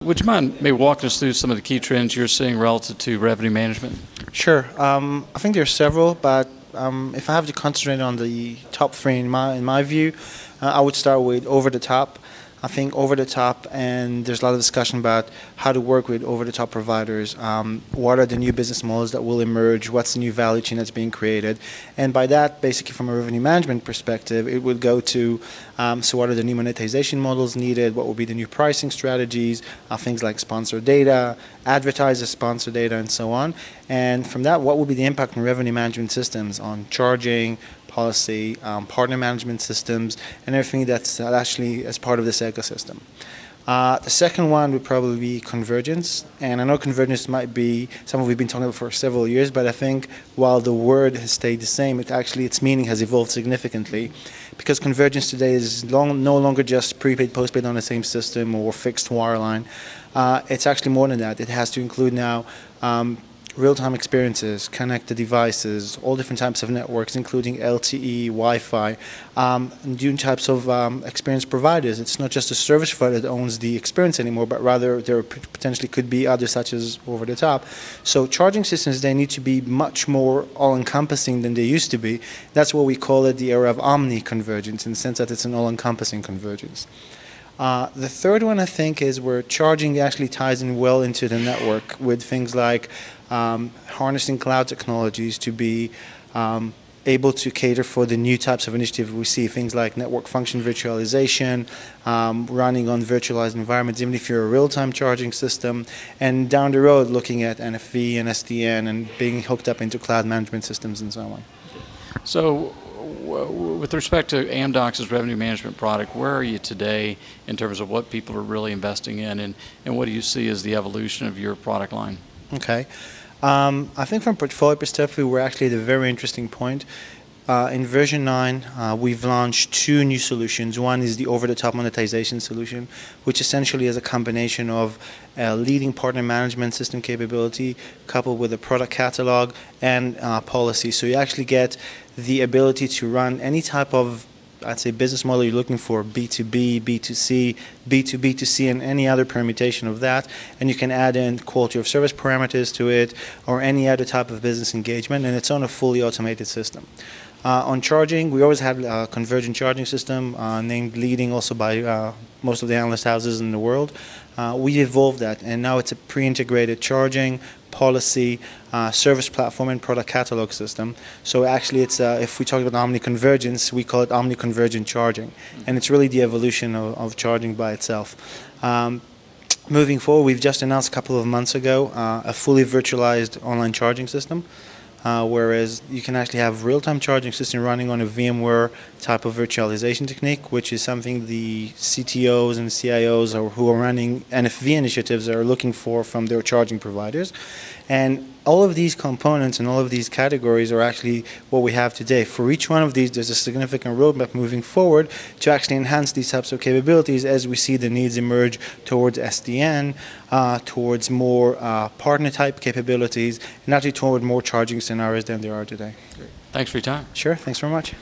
Would you mind maybe walking us through some of the key trends you're seeing relative to revenue management? Sure. I think there are several, but if I have to concentrate on the top three in my view, I would start with over the top. I think over the top, and there's a lot of discussion about how to work with over the top providers. What are the new business models that will emerge? What's the new value chain that's being created? And by that, basically from a revenue management perspective, it would go to so what are the new monetization models needed? What will be the new pricing strategies? Things like sponsor data, advertiser sponsor data, and so on. And from that, what will be the impact on revenue management systems on charging, policy, partner management systems, and everything that's actually as part of this ecosystem. The second one would probably be convergence, and I know convergence might be something we've been talking about for several years, but I think while the word has stayed the same, its meaning has evolved significantly, because convergence today is no longer just prepaid, postpaid on the same system or fixed wireline. It's actually more than that. It has to include now real-time experiences, connected devices, all different types of networks, including LTE, Wi-Fi, new types of experience providers. It's not just a service provider that owns the experience anymore, but rather there potentially could be others such as over the top. So charging systems, they need to be much more all-encompassing than they used to be. That's what we call it the era of omni-convergence, in the sense that it's an all-encompassing convergence. The third one, I think, is where charging actually ties in well into the network with things like harnessing cloud technologies to be able to cater for the new types of initiatives we see, things like network function virtualization, running on virtualized environments, even if you're a real-time charging system, and down the road looking at NFV and SDN and being hooked up into cloud management systems and so on. So, with respect to Amdocs' revenue management product, where are you today in terms of what people are really investing in, and what do you see as the evolution of your product line? Okay. I think from a portfolio perspective, we're actually at a very interesting point. In version 9, we've launched two new solutions. One is the over-the-top monetization solution, which essentially is a combination of a leading partner management system capability coupled with a product catalog and policy. So you actually get the ability to run any type of, I'd say, business model you're looking for, B2B, B2C, B2B2C, and any other permutation of that. And you can add in quality of service parameters to it or any other type of business engagement, and it's on a fully automated system. On charging, we always had a convergent charging system, named leading also by most of the analyst houses in the world. We evolved that, and now it's a pre-integrated charging, policy, service platform, and product catalog system. So actually, it's if we talk about omni-convergence, we call it omni-convergent charging, and it's really the evolution of charging by itself. Moving forward, we've just announced a couple of months ago a fully virtualized online charging system. Whereas you can actually have real-time charging system running on a VMware type of virtualization technique, which is something the CTOs and CIOs who are running NFV initiatives are looking for from their charging providers. And all of these components and all of these categories are actually what we have today. For each one of these, there's a significant roadmap moving forward to actually enhance these types of capabilities as we see the needs emerge towards SDN, towards more partner-type capabilities, and actually toward more charging scenarios than there are today. Thanks for your time. Sure, thanks very much.